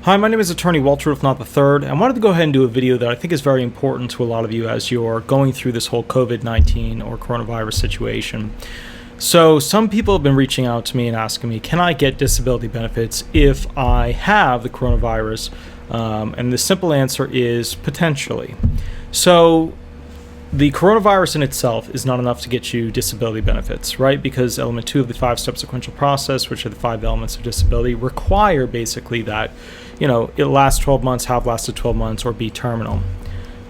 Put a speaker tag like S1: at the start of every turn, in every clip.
S1: Hi, my name is attorney Walter Rudolph Hnot III. I wanted to go ahead and do a video that I think is very important to a lot of you as you're going through this whole COVID-19 or coronavirus situation. So some people have been reaching out to me and asking me, can I get disability benefits if I have the coronavirus? And the simple answer is potentially. So the coronavirus in itself is not enough to get you disability benefits, right? Because element 2 of the 5-step sequential process, which are the 5 elements of disability, require basically that, it lasts 12 months, have lasted 12 months, or be terminal.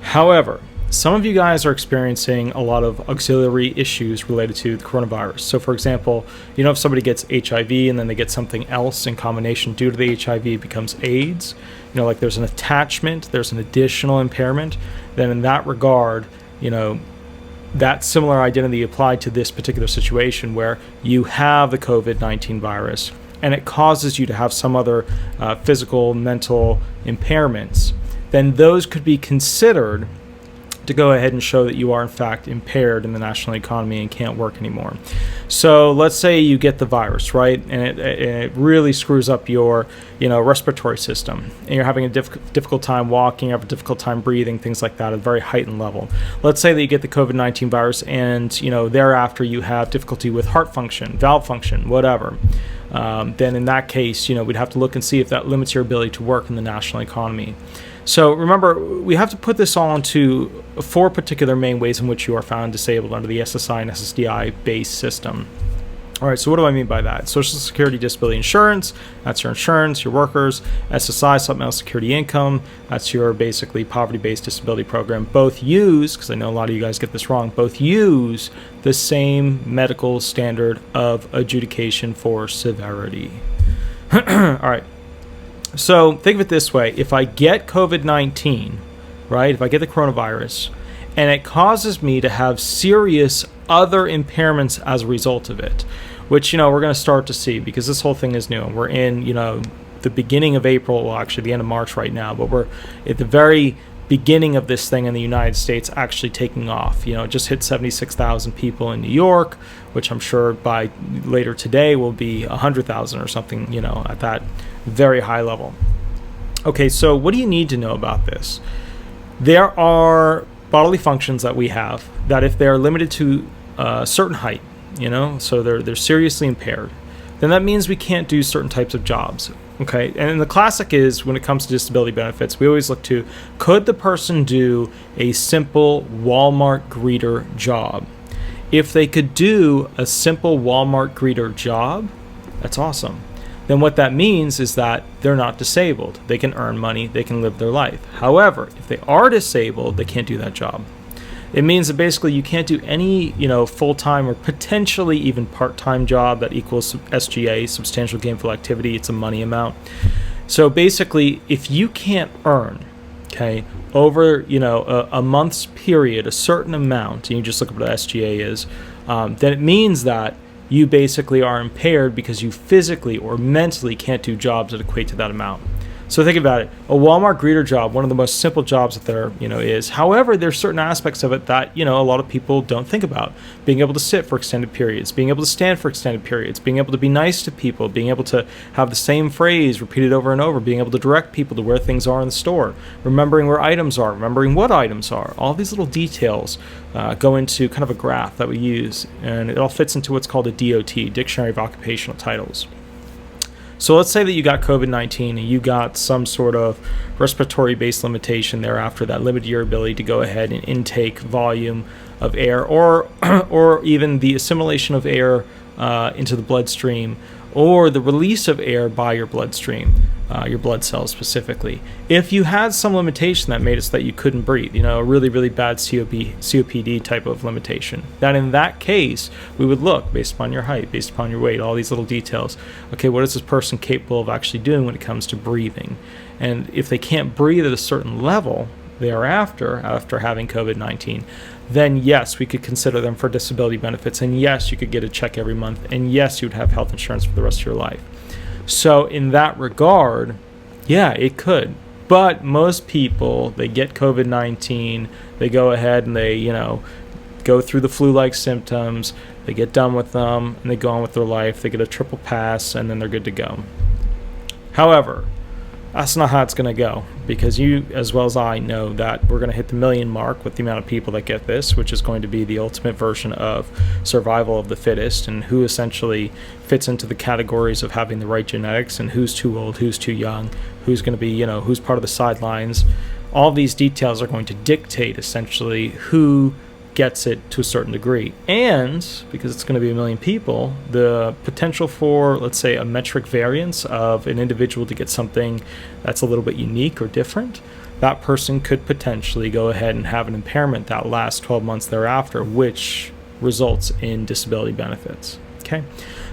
S1: However, some of you guys are experiencing a lot of auxiliary issues related to the coronavirus. So for example, if somebody gets HIV and then they get something else in combination due to the HIV, it becomes AIDS, like there's an attachment, there's an additional impairment, then in that regard, that similar identity applied to this particular situation where you have the COVID-19 virus and it causes you to have some other physical, mental impairments, then those could be considered to go ahead and show that you are in fact impaired in the national economy and can't work anymore. So let's say you get the virus, right, and it really screws up your respiratory system, and you're having a difficult time walking, you have a difficult time breathing, things like that at a very heightened level. Let's say that you get the COVID-19 virus and thereafter you have difficulty with heart function, valve function, whatever. Then in that case, we'd have to look and see if that limits your ability to work in the national economy. So remember, we have to put this all into 4 particular main ways in which you are found disabled under the SSI and SSDI base system. All right, so what do I mean by that? Social Security Disability Insurance, that's your insurance, your workers. SSI, Supplemental Security Income, that's your basically poverty-based disability program. Both use, because I know a lot of you guys get this wrong, both use the same medical standard of adjudication for severity. All right. So think of it this way. If I get COVID-19, right, if I get the coronavirus, and it causes me to have serious other impairments as a result of it, which, we're going to start to see because this whole thing is new. We're in, the beginning of April, well, actually the end of March right now, but we're at the very beginning of this thing in the United States actually taking off. It just hit 76,000 people in New York, which I'm sure by later today will be 100,000 or something, at that very high level. Okay, so what do you need to know about this? There are bodily functions that we have that if they're limited to a certain height, so they're seriously impaired, then that means we can't do certain types of jobs. Okay, and the classic is when it comes to disability benefits, we always look to, could the person do a simple Walmart greeter job? If they could do a simple Walmart greeter job, that's awesome. Then what that means is that they're not disabled. They can earn money, they can live their life. However, if they are disabled, they can't do that job. It means that basically you can't do any, full-time or potentially even part-time job that equals SGA, substantial gainful activity. It's a money amount. So basically, if you can't earn, okay, over, a month's period, a certain amount, and you just look at what SGA is, then it means that you basically are impaired because you physically or mentally can't do jobs that equate to that amount. So think about it. A Walmart greeter job, one of the most simple jobs that there, is. However, there's certain aspects of it that, a lot of people don't think about. Being able to sit for extended periods, being able to stand for extended periods, being able to be nice to people, being able to have the same phrase repeated over and over, being able to direct people to where things are in the store, remembering where items are, remembering what items are. All these little details go into kind of a graph that we use, and it all fits into what's called a DOT, Dictionary of Occupational Titles. So let's say that you got COVID-19 and you got some sort of respiratory-based limitation thereafter that limited your ability to go ahead and intake volume of air or even the assimilation of air into the bloodstream or the release of air by your bloodstream, your blood cells specifically. If you had some limitation that made it so that you couldn't breathe, a really, really bad COPD type of limitation, then in that case, we would look based upon your height, based upon your weight, all these little details. Okay, what is this person capable of actually doing when it comes to breathing? And if they can't breathe at a certain level thereafter, after having COVID-19, then yes, we could consider them for disability benefits, and yes, you could get a check every month, and yes, you would have health insurance for the rest of your life. So in that regard, yeah, it could. But most people, they get COVID-19, they go ahead and they, go through the flu-like symptoms, they get done with them, and they go on with their life, they get a triple pass, and then they're good to go. However, That's not how it's going to go, because you, as well as I, know that we're going to hit the million mark with the amount of people that get this, which is going to be the ultimate version of survival of the fittest, and who essentially fits into the categories of having the right genetics, and who's too old, who's too young, who's going to be, who's part of the sidelines. All of these details are going to dictate essentially who gets it to a certain degree. And because it's going to be a million people, the potential for, let's say, a metric variance of an individual to get something that's a little bit unique or different, that person could potentially go ahead and have an impairment that lasts 12 months thereafter, which results in disability benefits. Okay,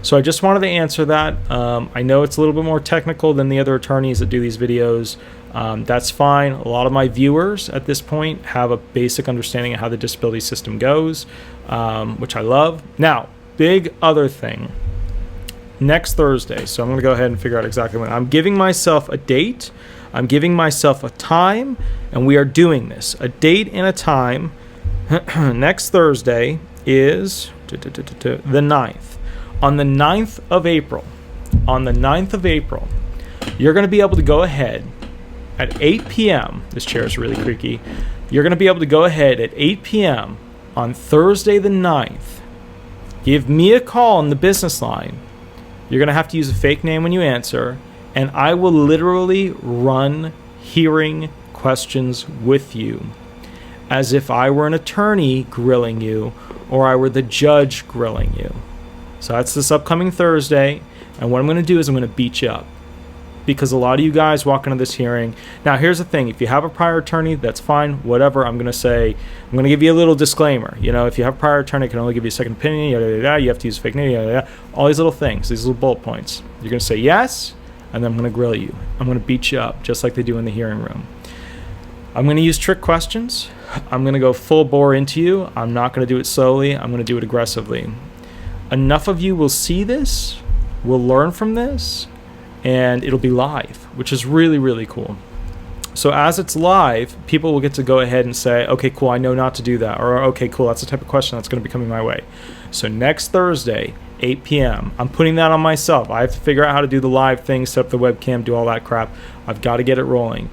S1: so I just wanted to answer that. I know it's a little bit more technical than the other attorneys that do these videos. That's fine. A lot of my viewers at this point have a basic understanding of how the disability system goes, which I love. Now, big other thing. Next Thursday, so I'm going to go ahead and figure out exactly when. I'm giving myself a date. I'm giving myself a time, and we are doing this. A date and a time. Next Thursday is the 9th. On the 9th of April, you're going to be able to go ahead at 8 p.m. This chair is really creaky. You're going to be able to go ahead at 8 p.m. on Thursday the 9th. Give me a call on the business line. You're going to have to use a fake name when you answer, and I will literally run hearing questions with you as if I were an attorney grilling you or I were the judge grilling you. So that's this upcoming Thursday, and what I'm going to do is I'm going to beat you up, because a lot of you guys walk into this hearing. Now, here's the thing. If you have a prior attorney, that's fine. Whatever. I'm going to give you a little disclaimer. If you have a prior attorney, I can only give you a second opinion. Yada, yada, yada. You have to use a fake name. Yada, yada. All these little things, these little bullet points. You're going to say yes, and then I'm going to grill you. I'm going to beat you up, just like they do in the hearing room. I'm going to use trick questions. I'm going to go full bore into you. I'm not going to do it slowly. I'm going to do it aggressively. Enough of you will see this, will learn from this, and it'll be live, which is really, really cool. So as it's live, people will get to go ahead and say, okay, cool, I know not to do that, or okay, cool, that's the type of question that's going to be coming my way. So next Thursday, 8 p.m., I'm putting that on myself. I have to figure out how to do the live thing, set up the webcam, do all that crap. I've got to get it rolling.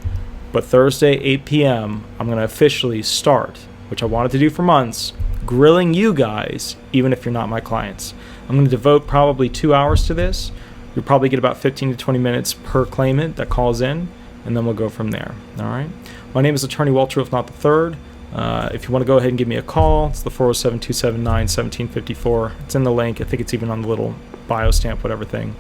S1: But Thursday, 8 p.m., I'm going to officially start, which I wanted to do for months, grilling you guys, even if you're not my clients. I'm going to devote probably 2 hours to this. You'll probably get about 15 to 20 minutes per claimant that calls in, and then we'll go from there. All right. My name is Attorney Walter Rudolph Hnot III. If you want to go ahead and give me a call, it's the 407-279-1754. It's in the link. I think it's even on the little bio stamp, whatever thing.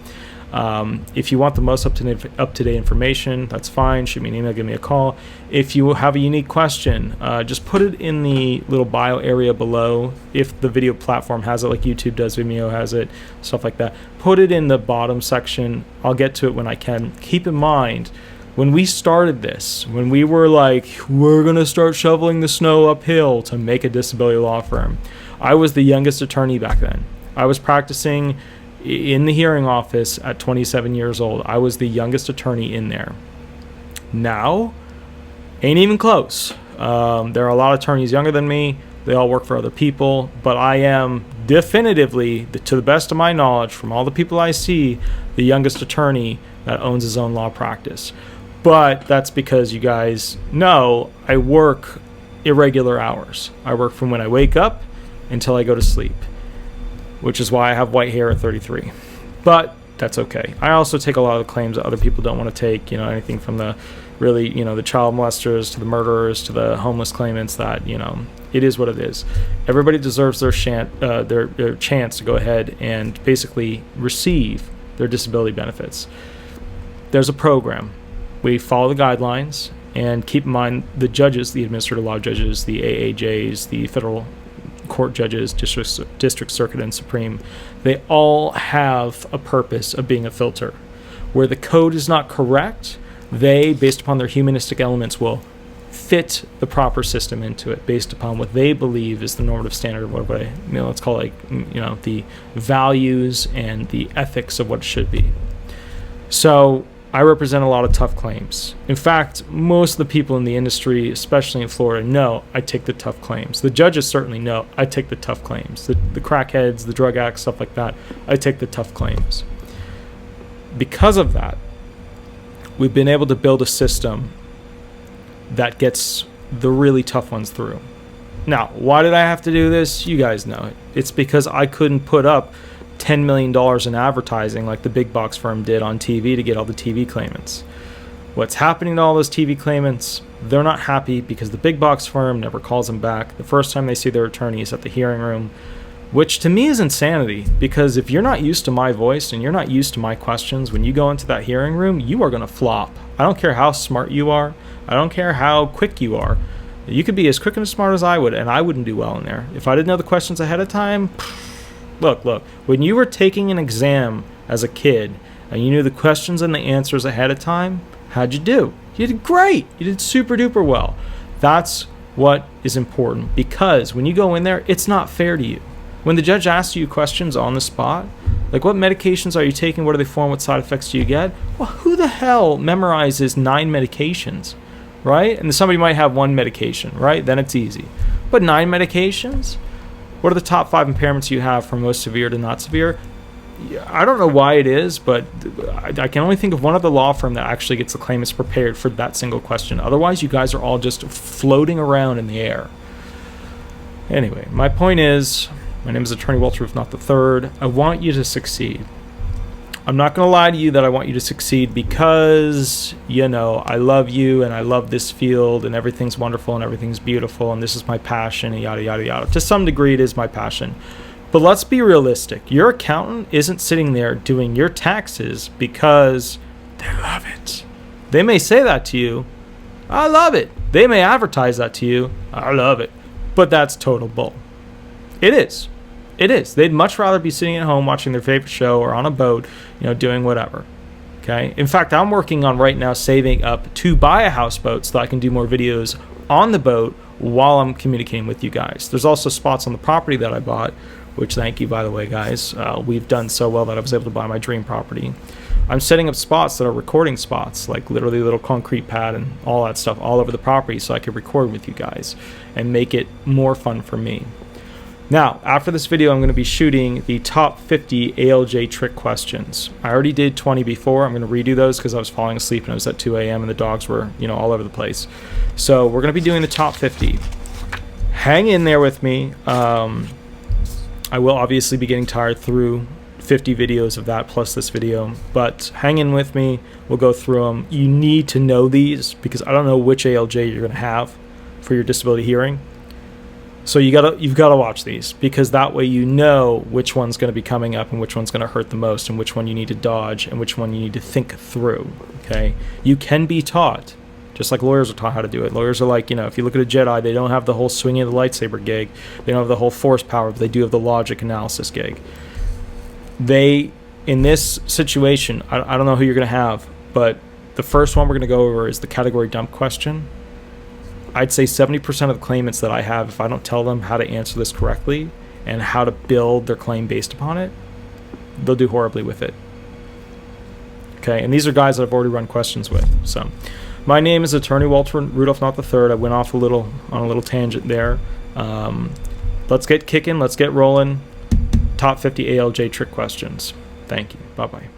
S1: If you want the most up-to-date information, that's fine. Shoot me an email, give me a call. If you have a unique question, just put it in the little bio area below. If the video platform has it, like YouTube does, Vimeo has it, stuff like that, put it in the bottom section. I'll get to it when I can. Keep in mind, when we started this, when we were like, we're going to start shoveling the snow uphill to make a disability law firm, I was the youngest attorney back then. I was practicing in the hearing office at 27 years old. I was the youngest attorney in there. Now, ain't even close. There are a lot of attorneys younger than me. They all work for other people, but I am definitively, to the best of my knowledge, from all the people I see, the youngest attorney that owns his own law practice. But that's because you guys know I work irregular hours. I work from when I wake up until I go to sleep, which is why I have white hair at 33. But that's okay. I also take a lot of the claims that other people don't want to take, anything from the really, the child molesters to the murderers to the homeless claimants, that, it is what it is. Everybody deserves their chance to go ahead and basically receive their disability benefits. There's a program. We follow the guidelines, and keep in mind the judges, the administrative law judges, the AAJs, the federal court judges, district circuit, and supreme, they all have a purpose of being a filter. Where the code is not correct, they, based upon their humanistic elements, will fit the proper system into it based upon what they believe is the normative standard of what let's call it, the values and the ethics of what it should be. So I represent a lot of tough claims. In fact, most of the people in the industry, especially in Florida, know I take the tough claims. The judges certainly know I take the tough claims. The crackheads, the drug addicts, stuff like that, I take the tough claims. Because of that, we've been able to build a system that gets the really tough ones through. Now, why did I have to do this? You guys know it. It's because I couldn't put up $10 million in advertising like the big box firm did on TV to get all the TV claimants. What's happening to all those TV claimants? They're not happy because the big box firm never calls them back. The first time they see their attorney is at the hearing room, which to me is insanity, because if you're not used to my voice and you're not used to my questions, when you go into that hearing room, you are going to flop. I don't care how smart you are. I don't care how quick you are. You could be as quick and as smart as I would, and I wouldn't do well in there. If I didn't know the questions ahead of time, look, when you were taking an exam as a kid and you knew the questions and the answers ahead of time, how'd you do? You did great. You did super duper well. That's what is important, because when you go in there, it's not fair to you. When the judge asks you questions on the spot, like what medications are you taking, what are they for, and what side effects do you get? Well, who the hell memorizes 9 medications, right? And somebody might have 1 medication, right? Then it's easy. But 9 medications? What are the top 5 impairments you have from most severe to not severe? I don't know why it is, but I can only think of one other law firm that actually gets the claimants prepared for that single question. Otherwise, you guys are all just floating around in the air. Anyway, my point is, my name is Attorney Walter Rudolph Hnot III. I want you to succeed. I'm not going to lie to you that I want you to succeed because, you know, I love you and I love this field and everything's wonderful and everything's beautiful and this is my passion and yada, yada, yada. To some degree, it is my passion. But let's be realistic. Your accountant isn't sitting there doing your taxes because they love it. They may say that to you, I love it. They may advertise that to you, I love it. But that's total bull. It is. It is. They'd much rather be sitting at home watching their favorite show or on a boat, you know, doing whatever. Okay. In fact, I'm working on right now saving up to buy a houseboat so that I can do more videos on the boat while I'm communicating with you guys. There's also spots on the property that I bought, which thank you, by the way, guys. We've done so well that I was able to buy my dream property. I'm setting up spots that are recording spots, like literally a little concrete pad and all that stuff all over the property so I could record with you guys and make it more fun for me. Now, after this video, I'm going to be shooting the top 50 ALJ trick questions. I already did 20 before. I'm going to redo those because I was falling asleep and it was at 2 a.m. and the dogs were, you know, all over the place. So we're going to be doing the top 50. Hang in there with me. I will obviously be getting tired through 50 videos of that plus this video, but hang in with me. We'll go through them. You need to know these because I don't know which ALJ you're going to have for your disability hearing. So you've got to watch these because that way you know which one's going to be coming up and which one's going to hurt the most and which one you need to dodge and which one you need to think through. Okay, you can be taught, just like lawyers are taught how to do it. Lawyers are like, you know, if you look at a Jedi, they don't have the whole swinging of the lightsaber gig. They don't have the whole force power, but they do have the logic analysis gig. In this situation, I don't know who you're going to have, but the first one we're going to go over is the category dump question. I'd say 70% of the claimants that I have, if I don't tell them how to answer this correctly and how to build their claim based upon it, they'll do horribly with it. Okay, and these are guys that I've already run questions with. So, my name is Attorney Walter Rudolph Hnot III. I went off on a little tangent there. Let's get kicking. Let's get rolling. Top 50 ALJ trick questions. Thank you. Bye-bye.